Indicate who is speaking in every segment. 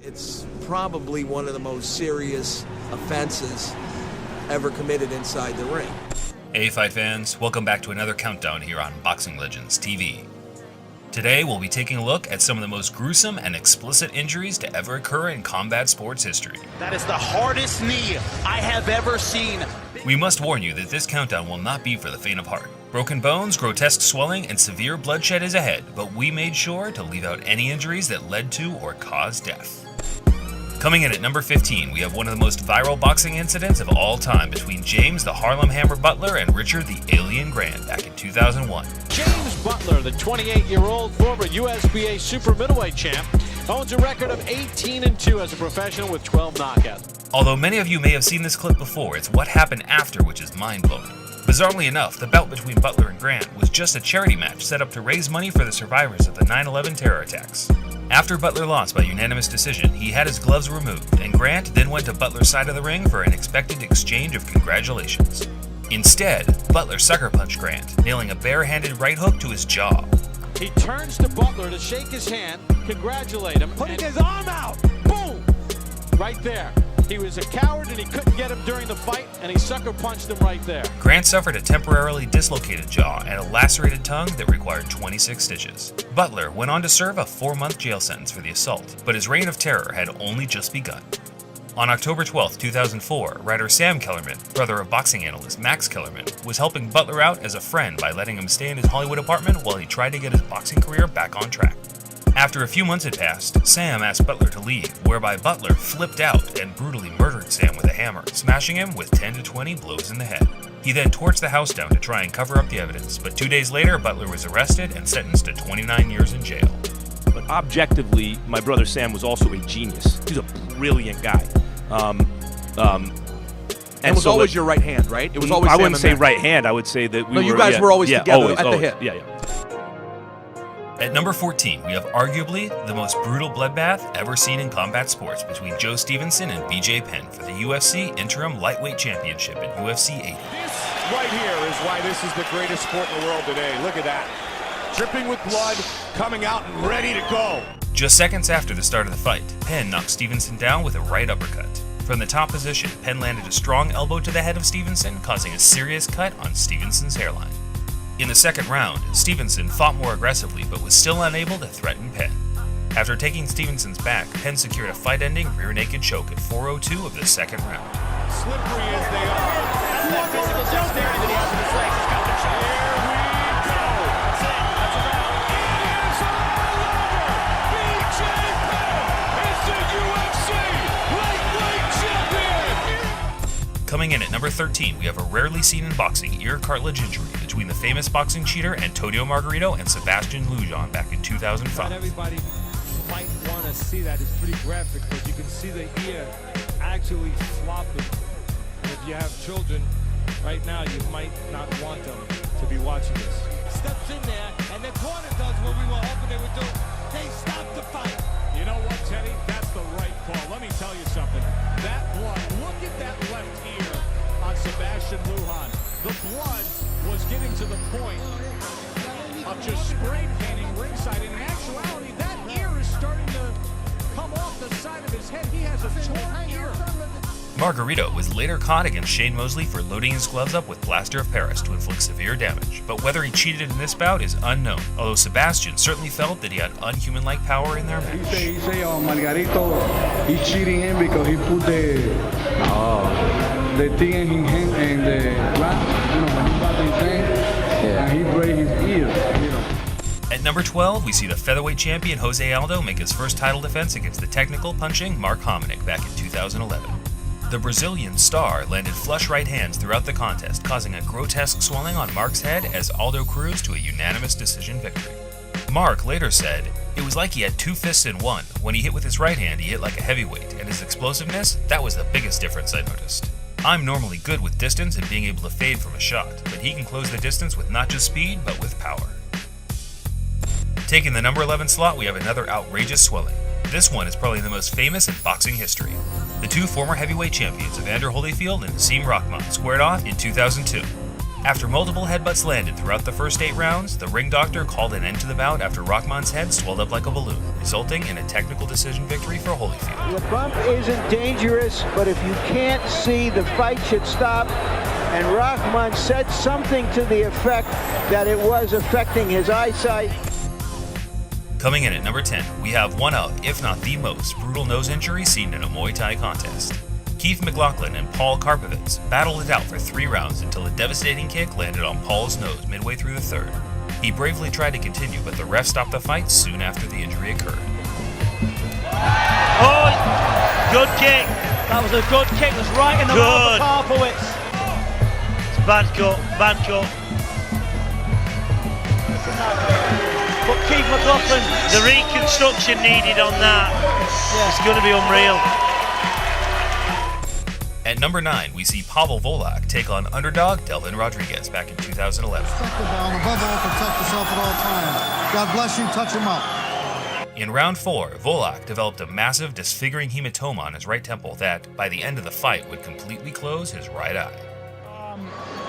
Speaker 1: It's probably one of the most serious offenses ever committed inside the ring.
Speaker 2: Hey fight fans, welcome back to another countdown here on Boxing Legends TV. Today we'll be taking a look at some of the most gruesome and explicit injuries to ever occur in combat sports history.
Speaker 3: That is the hardest knee I have ever seen.
Speaker 2: We must warn you that this countdown will not be for the faint of heart. Broken bones, grotesque swelling, and severe bloodshed is ahead, but we made sure to leave out any injuries that led to or caused death. Coming in at number 15, we have one of the most viral boxing incidents of all time between James the Harlem Hammer Butler and Richard the Alien Grant back in 2001.
Speaker 4: James Butler, the 28-year-old former USBA super middleweight champ, owns a record of 18-2 as a professional with 12 knockouts.
Speaker 2: Although many of you may have seen this clip before, it's what happened after which is mind-blowing. Bizarrely enough, the bout between Butler and Grant was just a charity match set up to raise money for the survivors of the 9/11 terror attacks. After Butler lost by unanimous decision, he had his gloves removed, and Grant then went to Butler's side of the ring for an expected exchange of congratulations. Instead, Butler sucker punched Grant, nailing a bare-handed right hook to his jaw.
Speaker 4: He turns to Butler to shake his hand, congratulate him, putting his arm out. Boom! Right there. He was a coward and he couldn't get him during the fight, and he sucker punched him right there.
Speaker 2: Grant suffered a temporarily dislocated jaw and a lacerated tongue that required 26 stitches. Butler went on to serve a 4-month jail sentence for the assault, but his reign of terror had only just begun. On October 12, 2004, writer Sam Kellerman, brother of boxing analyst Max Kellerman, was helping Butler out as a friend by letting him stay in his Hollywood apartment while he tried to get his boxing career back on track. After a few months had passed, Sam asked Butler to leave, whereby Butler flipped out and brutally murdered Sam with a hammer, smashing him with 10 to 20 blows in the head. He then torched the house down to try and cover up the evidence, but 2 days later, Butler was arrested and sentenced to 29 years in jail.
Speaker 5: But objectively, my brother Sam was also a genius. He's a brilliant guy.
Speaker 6: And was always your right hand, right? It was always.
Speaker 5: I
Speaker 6: Sam
Speaker 5: wouldn't say
Speaker 6: Max.
Speaker 5: right hand. I would say that we were.
Speaker 6: You guys were always together at the hip.
Speaker 5: Yeah.
Speaker 2: At number 14, we have arguably the most brutal bloodbath ever seen in combat sports between Joe Stevenson and BJ Penn for the UFC Interim Lightweight Championship in UFC 80.
Speaker 7: This right here is why this is the greatest sport in the world today. Look at that. Dripping with blood, coming out and ready to go.
Speaker 2: Just seconds after the start of the fight, Penn knocked Stevenson down with a right uppercut. From the top position, Penn landed a strong elbow to the head of Stevenson, causing a serious cut on Stevenson's hairline. In the second round, Stevenson fought more aggressively but was still unable to threaten Penn. After taking Stevenson's back, Penn secured a fight-ending rear-naked choke at 4:02 of the second round.
Speaker 7: Slippery as they are. That's that physical dexterity that he has in his legs. He's got the shot. Here we go. That's it. That's a wrap. It is all over. BJ Penn is the UFC lightweight champion.
Speaker 2: Coming in at number 13, we have a rarely seen in boxing ear cartilage injury between the famous boxing cheater Antonio Margarito and Sebastian Lujan back in 2005.
Speaker 8: Not everybody might want to see that. It's pretty graphic, but you can see the ear actually flopping. If you have children right now, you might not want them to be watching this. Steps in there, and the corner does what we were hoping they would do. They stop the fight.
Speaker 7: You know what, Teddy? That's the right call. Let me tell you something. That blood, look at that left ear on Sebastian Lujan. The blood was getting to the point of just spray painting ringside. In actuality, that ear is starting to come off the side of his head. He has a torn ear.
Speaker 2: Margarito was later caught against Shane Mosley for loading his gloves up with plaster of Paris to inflict severe damage, but whether he cheated in this bout is unknown, although Sebastian certainly felt that he had unhuman-like power in their match.
Speaker 9: He say Margarito, he's cheating him because he put the thing in his hand and the glass, when he got his hand, and he break his ear,
Speaker 2: At number 12, we see the featherweight champion Jose Aldo make his first title defense against the technical punching Mark Hominick back in 2011. The Brazilian star landed flush right hands throughout the contest, causing a grotesque swelling on Mark's head as Aldo cruised to a unanimous decision victory. Mark later said, "It was like he had two fists in one. When he hit with his right hand, he hit like a heavyweight, and his explosiveness, that was the biggest difference I noticed. I'm normally good with distance and being able to fade from a shot, but he can close the distance with not just speed, but with power." Taking the number 11 slot, we have another outrageous swelling. This one is probably the most famous in boxing history. The two former heavyweight champions, Evander Holyfield and Hasim Rahman, squared off in 2002. After multiple headbutts landed throughout the first 8 rounds, the ring doctor called an end to the bout after Rahman's head swelled up like a balloon, resulting in a technical decision victory for Holyfield.
Speaker 10: The bump isn't dangerous, but if you can't see, the fight should stop. And Rahman said something to the effect that it was affecting his eyesight.
Speaker 2: Coming in at number 10, we have one of, if not the most, brutal nose injuries seen in a Muay Thai contest. Keith McLaughlin and Paul Karpovitz battled it out for 3 rounds until a devastating kick landed on Paul's nose midway through the 3rd. He bravely tried to continue, but the ref stopped the fight soon after the injury occurred.
Speaker 11: Oh, good kick. That was a good kick. It was right in the mouth of Karpovitz. It's bad cut, bad cut. But Keith McLaughlin, the reconstruction needed on that, it's going to be unreal.
Speaker 2: At number 9, we see Pavel Volak take on underdog Delvin Rodriguez back in 2011.
Speaker 12: Protect the down, above all, protect yourself at all times. God bless you, touch him up.
Speaker 2: In round 4, Volak developed a massive disfiguring hematoma on his right temple that, by the end of the fight, would completely close his right eye.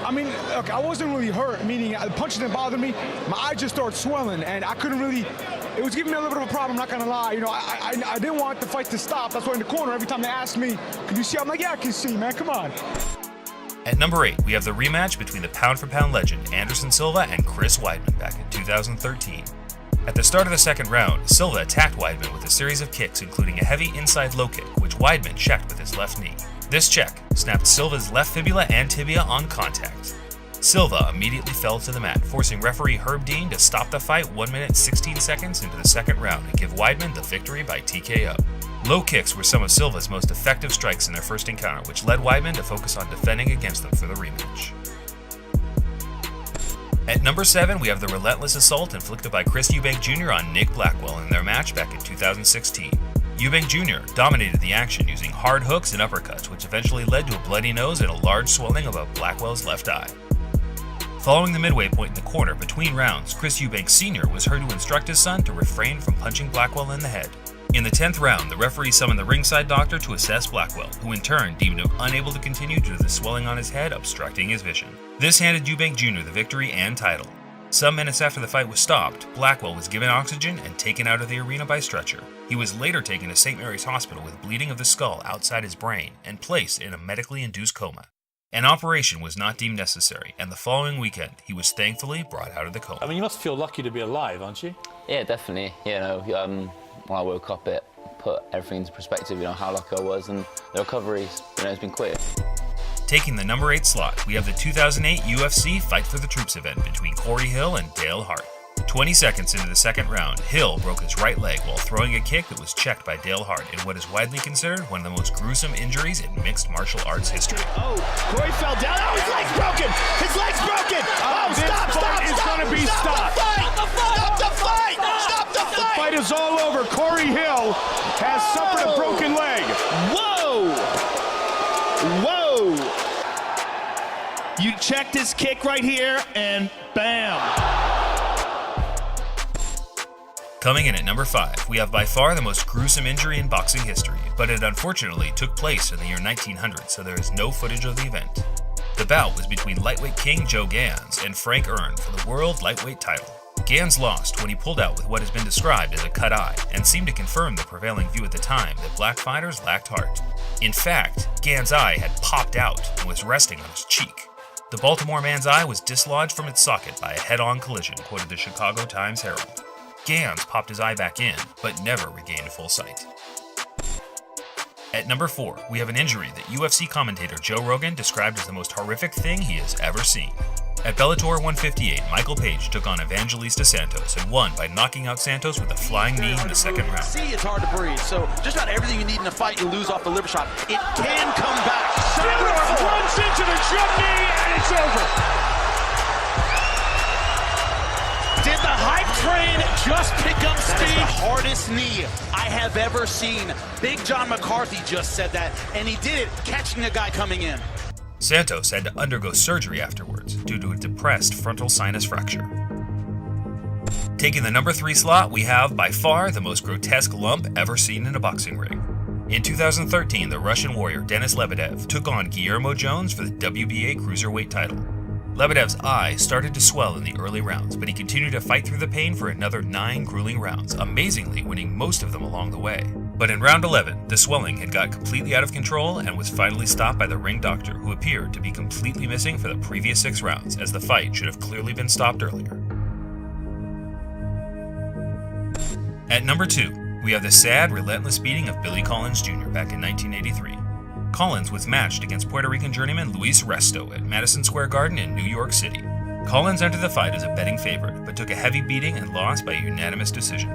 Speaker 13: I mean, look, I wasn't really hurt, meaning the punch didn't bother me. My eye just started swelling, and I couldn't really, it was giving me a little bit of a problem, I'm not gonna lie. You know, I didn't want the fight to stop. That's why in the corner, every time they asked me, can you see? I'm like, yeah, I can see, man, come on.
Speaker 2: At number 8, we have the rematch between the pound-for-pound legend Anderson Silva and Chris Weidman back in 2013. At the start of the 2nd round, Silva attacked Weidman with a series of kicks, including a heavy inside low kick, which Weidman checked with his left knee. This check snapped Silva's left fibula and tibia on contact. Silva immediately fell to the mat, forcing referee Herb Dean to stop the fight 1 minute 16 seconds into the 2nd round and give Weidman the victory by TKO. Low kicks were some of Silva's most effective strikes in their first encounter, which led Weidman to focus on defending against them for the rematch. At number 7, we have the relentless assault inflicted by Chris Eubank Jr. on Nick Blackwell in their match back in 2016. Eubank Jr. dominated the action using hard hooks and uppercuts, which eventually led to a bloody nose and a large swelling above Blackwell's left eye. Following the midway point in the corner between rounds, Chris Eubank Sr. was heard to instruct his son to refrain from punching Blackwell in the head. In the 10th round, the referee summoned the ringside doctor to assess Blackwell, who in turn deemed him unable to continue due to the swelling on his head obstructing his vision. This handed Eubank Jr. the victory and title. Some minutes after the fight was stopped, Blackwell was given oxygen and taken out of the arena by stretcher. He was later taken to St. Mary's Hospital with bleeding of the skull outside his brain and placed in a medically induced coma. An operation was not deemed necessary, and the following weekend, he was thankfully brought out of the coma.
Speaker 14: I mean, you must feel lucky to be alive, aren't you?
Speaker 15: Yeah, definitely. You know, when I woke up, it put everything into perspective, you know, how lucky I was, and the recovery, you know, has been quick.
Speaker 2: Taking the number 8 slot, we have the 2008 UFC Fight for the Troops event between Corey Hill and Dale Hart. 20 seconds into the 2nd round, Hill broke his right leg while throwing a kick that was checked by Dale Hart in what is widely considered one of the most gruesome injuries in mixed martial arts history.
Speaker 3: Oh, Corey fell down. Oh, his leg's broken! His leg's broken! Oh, stop!
Speaker 13: It's gonna be stopped.
Speaker 3: Stop the fight! Stop the fight!
Speaker 13: The fight is all over. Corey Hill has suffered a broken leg.
Speaker 3: Whoa! Whoa! You check this kick right here, and bam!
Speaker 2: Coming in at number 5, we have by far the most gruesome injury in boxing history, but it unfortunately took place in the year 1900, so there is no footage of the event. The bout was between lightweight king Joe Gans and Frank Earn for the world lightweight title. Gans lost when he pulled out with what has been described as a cut eye, and seemed to confirm the prevailing view at the time that black fighters lacked heart. In fact, Gans' eye had popped out and was resting on his cheek. The Baltimore man's eye was dislodged from its socket by a head-on collision, quoted the Chicago Times-Herald. Gans popped his eye back in, but never regained full sight. At number 4, we have an injury that UFC commentator Joe Rogan described as the most horrific thing he has ever seen. At Bellator 158, Michael Page took on Evangelista Santos and won by knocking out Santos with a flying knee in the 2nd round.
Speaker 3: See, it's hard to breathe, so just about everything you need in a fight, you lose off the liver shot. It can come back.
Speaker 13: Santos runs into the jump knee, and it's over.
Speaker 3: Did the hype train just pick up speed? That is the hardest knee I have ever seen. Big John McCarthy just said that, and he did it catching a guy coming in.
Speaker 2: Santos had to undergo surgery afterwards due to a depressed frontal sinus fracture. Taking the number 3 slot, we have by far the most grotesque lump ever seen in a boxing ring. In 2013, the Russian warrior Denis Lebedev took on Guillermo Jones for the WBA cruiserweight title. Lebedev's eye started to swell in the early rounds, but he continued to fight through the pain for another 9 grueling rounds, amazingly winning most of them along the way. But in round 11, the swelling had got completely out of control and was finally stopped by the ring doctor, who appeared to be completely missing for the previous 6 rounds, as the fight should have clearly been stopped earlier. At number 2, we have the sad, relentless beating of Billy Collins Jr. back in 1983. Collins was matched against Puerto Rican journeyman Luis Resto at Madison Square Garden in New York City. Collins entered the fight as a betting favorite, but took a heavy beating and lost by a unanimous decision.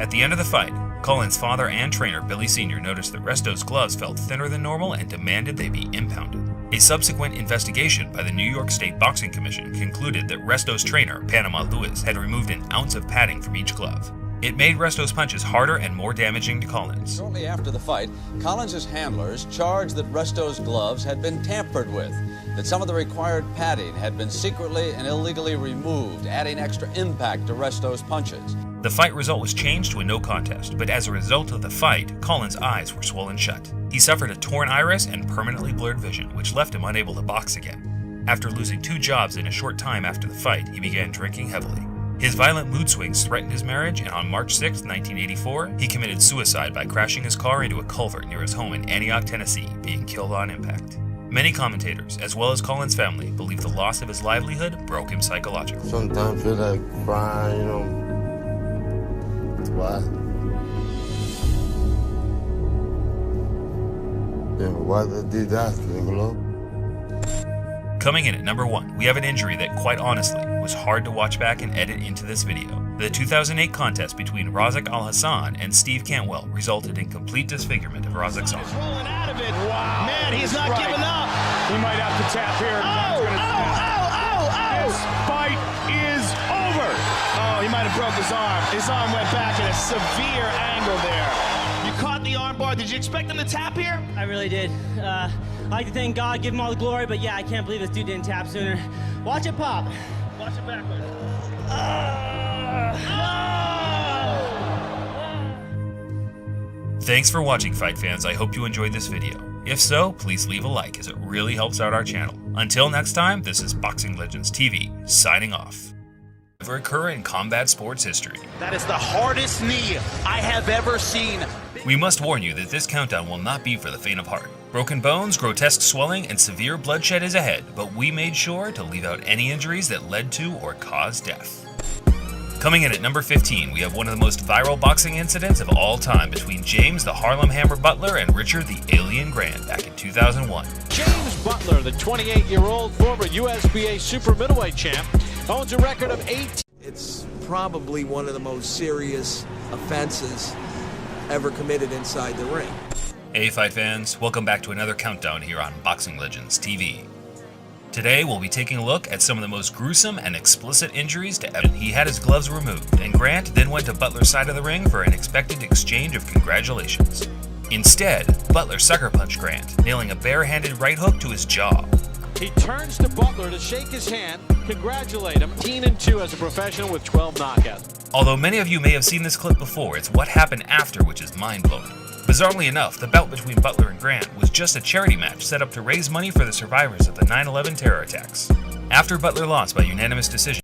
Speaker 2: At the end of the fight, Collins' father and trainer Billy Sr. noticed that Resto's gloves felt thinner than normal and demanded they be impounded. A subsequent investigation by the New York State Boxing Commission concluded that Resto's trainer, Panama Lewis, had removed an ounce of padding from each glove. It made Resto's punches harder and more damaging to Collins.
Speaker 16: Shortly after the fight, Collins' handlers charged that Resto's gloves had been tampered with, that some of the required padding had been secretly and illegally removed, adding extra impact to Resto's punches.
Speaker 2: The fight result was changed to a no contest, but as a result of the fight, Collins' eyes were swollen shut. He suffered a torn iris and permanently blurred vision, which left him unable to box again. After losing 2 jobs in a short time after the fight, he began drinking heavily. His violent mood swings threatened his marriage, and on March 6, 1984, he committed suicide by crashing his car into a culvert near his home in Antioch, Tennessee, being killed on impact. Many commentators, as well as Collins' family, believe the loss of his livelihood broke him psychologically.
Speaker 17: Sometimes I feel like crying, you know. Why? Why did that,
Speaker 2: Coming in at number 1, we have an injury that, quite honestly, was hard to watch back and edit into this video. The 2008 contest between Razak Al-Hassan and Steve Cantwell resulted in complete disfigurement of Razak's arm.
Speaker 3: Rolling out of it. Wow. Man, he's not giving up.
Speaker 13: He might have to tap here.
Speaker 3: This
Speaker 13: fight is over.
Speaker 3: Oh, he might have broke his arm. His arm went back at a severe angle there. You caught the arm bar. Did you expect him to tap here?
Speaker 18: I really did. I like to thank God, give him all the glory, but yeah, I can't believe this dude didn't tap sooner. Watch it pop. Watch it backwards.
Speaker 2: Thanks for watching, fight fans. I hope you enjoyed this video. If so, please leave a like, as it really helps out our channel. Until next time, this is Boxing Legends TV, signing off. Ever occur in combat sports history.
Speaker 3: That is the hardest knee I have ever seen.
Speaker 2: We must warn you that this countdown will not be for the faint of heart. Broken bones, grotesque swelling, and severe bloodshed is ahead, but we made sure to leave out any injuries that led to or caused death. Coming in at number 15, we have one of the most viral boxing incidents of all time between James the Harlem Hammer Butler and Richard the Alien Grant back in 2001.
Speaker 4: James Butler, the 28-year-old former USBA super middleweight champ, owns a record of 18.
Speaker 1: It's probably one of the most serious offenses ever committed inside the ring.
Speaker 2: Hey fight fans, welcome back to another countdown here on Boxing Legends TV. Today we'll be taking a look at some of the most gruesome and explicit injuries to Evan. He had his gloves removed, and Grant then went to Butler's side of the ring for an expected exchange of congratulations. Instead, Butler sucker punched Grant, nailing a bare-handed right hook to his jaw.
Speaker 4: He turns to Butler to shake his hand, congratulate him, 18-2 as a professional with 12 knockouts.
Speaker 2: Although many of you may have seen this clip before, it's what happened after which is mind-blowing. Bizarrely enough, the bout between Butler and Grant was just a charity match set up to raise money for the survivors of the 9/11 terror attacks. After Butler lost by unanimous decision,